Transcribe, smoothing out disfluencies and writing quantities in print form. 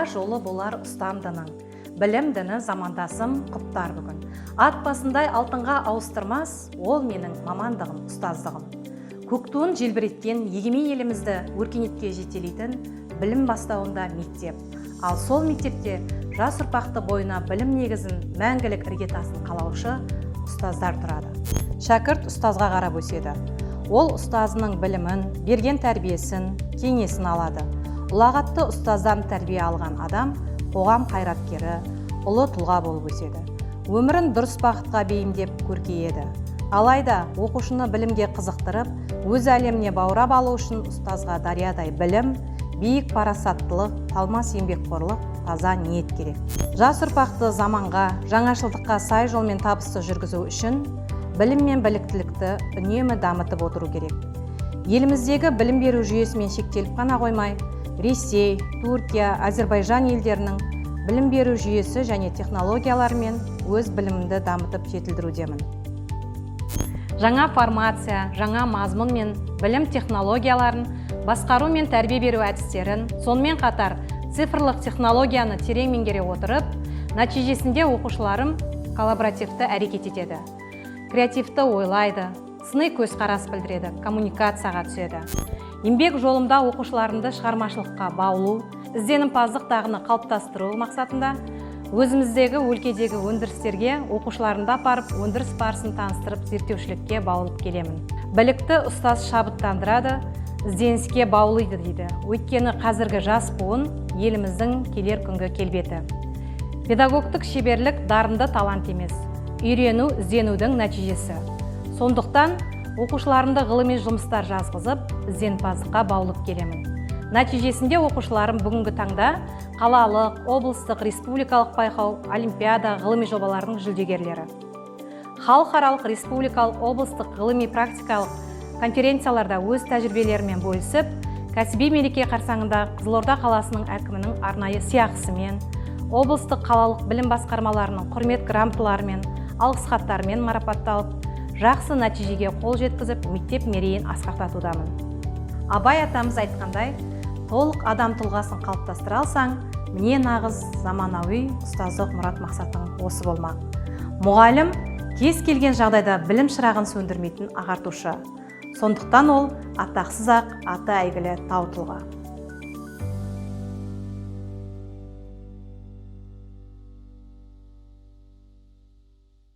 Жолда жолы болар ұстамдының, білім діні замандасым құптар бүгін. Ат басындай алтынға ауыстырмас, ол менің мамандығым, ұстаздығым. Көк туын желбіреткен егемен елімізді өркениетке жетелейтін білім бастауында мектеп. Ал сол мектепте жас ұрпақты бойына білім негізін, мәңгілік іргетасын қалаушы ұстаздар тұрады. Шәкірт ұстазға қарап өседі. Ол ұстазының білімін, берген тәрбиесін, кеңесін алады. Ұлағатты ұстаздан тәрбие алған адам қоғам қайраткері, ұлы тұлға болып өседі. Өмірін дұрыс бағытқа бейімдеп көркейеді. Алайда оқушыны білімге қызықтырып, өз әлеміне баурап алу үшін ұстазға дариядай білім, биік парасаттылық, талмас еңбекқорлық, таза ниет керек. Жас ұрпақты заманға, жаңашылдыққа сай жолмен табысты жүргізу үшін білім мен біліктілікті үнемі дамытып отыру керек. Еліміздегі білім беру жүйесімен шектеліп қана қоймай, Ресей, Түркия, Әзербайжан елдерінің білім беру жүйесі және технологияларымен өз білімімді дамытып жетілдірудемін. Жаңа формация, жаңа мазмұн мен білім технологияларын, басқару мен тәрбие беру әдістерін, сонымен қатар цифрлық технологияны терең меңгере отырып, нәтижесінде оқушыларым коллаборативті әрекет етеді. Креативті ойлайды, сыни көзқарас білдіреді, коммуникацияға түседі. Еңбек жолымда оқушыларымды шығармашылыққа баулу, ізденімпаздық дағыны қалыптастыру мақсатында өзіміздегі өлкедегі өндірістерге оқушыларымды апарып, өндіріс барысын таныстырып, зерттеушілікке баулып келемін. Білікті ұстаз шабыттандырады, ізденіске баулиды дейді. Өйткені қазіргі жас буын еліміздің келер күнгі келбеті. Педагогтық шеберлік дарынды талант емес, үйрену, ізденудің нәтижесі. Сондықтан оқушыларымды ғылыми жұмыстар жазғызып, ізденімпаздыққа баулып келемін. Нәтижесінде оқушыларым бүгінгі таңда қалалық, облыстық, республикалық байқау, олимпиада, ғылыми жобалардың жүлдегерлері. Халықаралық, республикалық, облыстық, ғылыми практикалық конференцияларда өз тәжірибелерімен бөлісіп, кәсіби мереке қарсаңында Қызылорда қаласының әкімінің арнайы сыйақысымен, облыстық қалалық білім басқармаларының құрмет грамоталарымен, алғыс хаттарымен марапатталып, жақсы нәтижеге қол жеткізіп, мектеп мерейін асқақтатудамын. Абай атамыз айтқандай, толық адам тұлғасын қалыптастыра алсаң, міне нағыз заманауи ұстаздық мұрат мақсатың осы болмақ. Мұғалім кез келген жағдайда білім шырағын сөндірмейтін ағартушы. Сондықтан ол атақсыз ақ аты әйгілі тау тұлға.